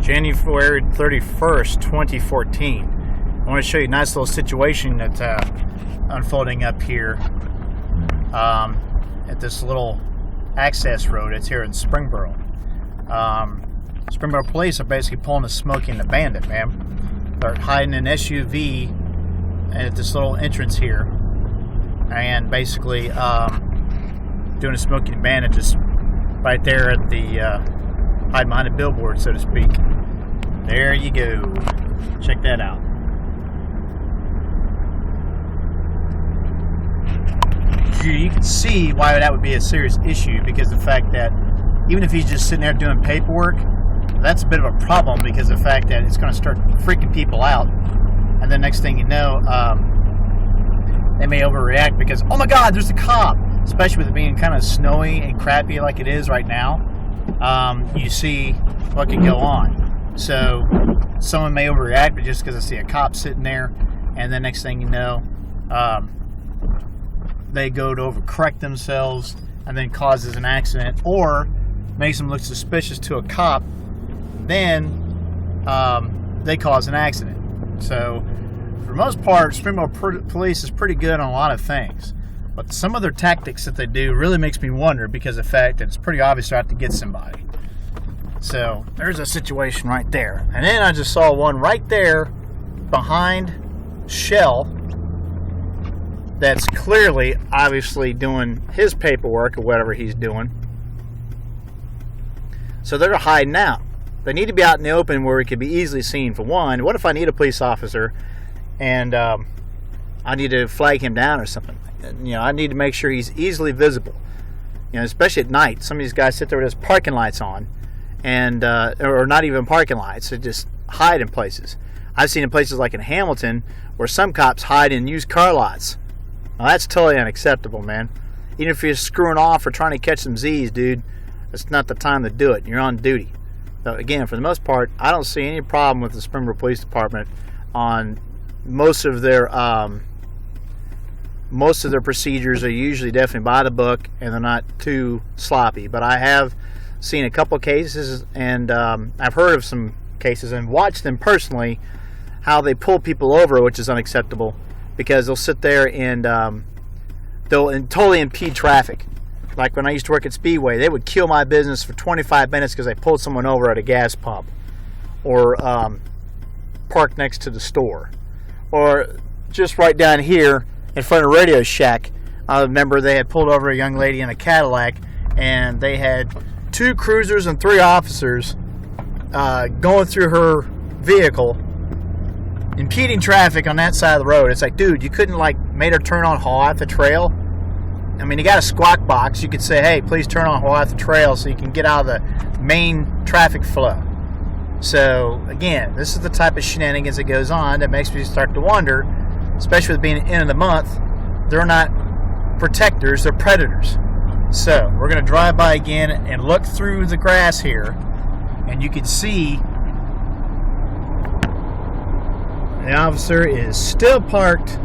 January 31st, 2014. I want to show you a nice little situation that's unfolding up here at this little access road. It's here in Springboro. Springboro police are basically pulling a Smokey the Bandit, man. They're hiding an SUV at this little entrance here, and basically doing a Smokey the Bandit just right there at the hide behind a billboard, so to speak. There you go. Check that out. You can see why that would be a serious issue, because the fact that even if he's just sitting there doing paperwork, that's a bit of a problem, because the fact that it's going to start freaking people out, and then next thing you know, they may overreact because, oh my God, there's a cop. Especially with it being kind of snowy and crappy like it is right now, you see what can go on. So someone may overreact, but just because they see a cop sitting there, and then next thing you know, they go to overcorrect themselves and then causes an accident, or makes them look suspicious to a cop, then they cause an accident. So for the most part, Springboro police is pretty good on a lot of things. But some of their tactics that they do really makes me wonder, because of the fact that it's pretty obvious they're out to get somebody. So there's a situation right there. And then I just saw one right there behind Shell that's clearly, obviously doing his paperwork or whatever he's doing. So they're hiding out. They need to be out in the open where it could be easily seen. For one, what if I need a police officer and I need to flag him down or something? You know, I need to make sure he's easily visible. You know, especially at night. Some of these guys sit there with his parking lights on, and or not even parking lights. They just hide in places. I've seen in places like in Hamilton where some cops hide in used car lots. Now that's totally unacceptable, man. Even if you're screwing off or trying to catch some Z's, dude, it's not the time to do it. You're on duty. So again, for the most part, I don't see any problem with the Springboro Police Department on most of their procedures. Are usually definitely by the book, and they're not too sloppy. But I have seen a couple of cases, and I've heard of some cases and watched them personally, how they pull people over, which is unacceptable, because they'll sit there and they'll totally impede traffic. Like when I used to work at Speedway, they would kill my business for 25 minutes because they pulled someone over at a gas pump, or parked next to the store, or just right down here in front of Radio Shack. I remember they had pulled over a young lady in a Cadillac, and they had 2 cruisers and 3 officers going through her vehicle, impeding traffic on that side of the road. It's like, dude, you couldn't made her turn on Hawaii the trail? I mean, you got a squawk box. You could say, hey, please turn on Hawaii the trail so you can get out of the main traffic flow. So again, this is the type of shenanigans that goes on that makes me start to wonder, especially with being the end of the month, they're not protectors, they're predators. So we're going to drive by again and look through the grass here, and you can see the officer is still parked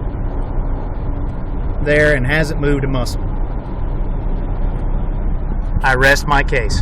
there and hasn't moved a muscle. I rest my case.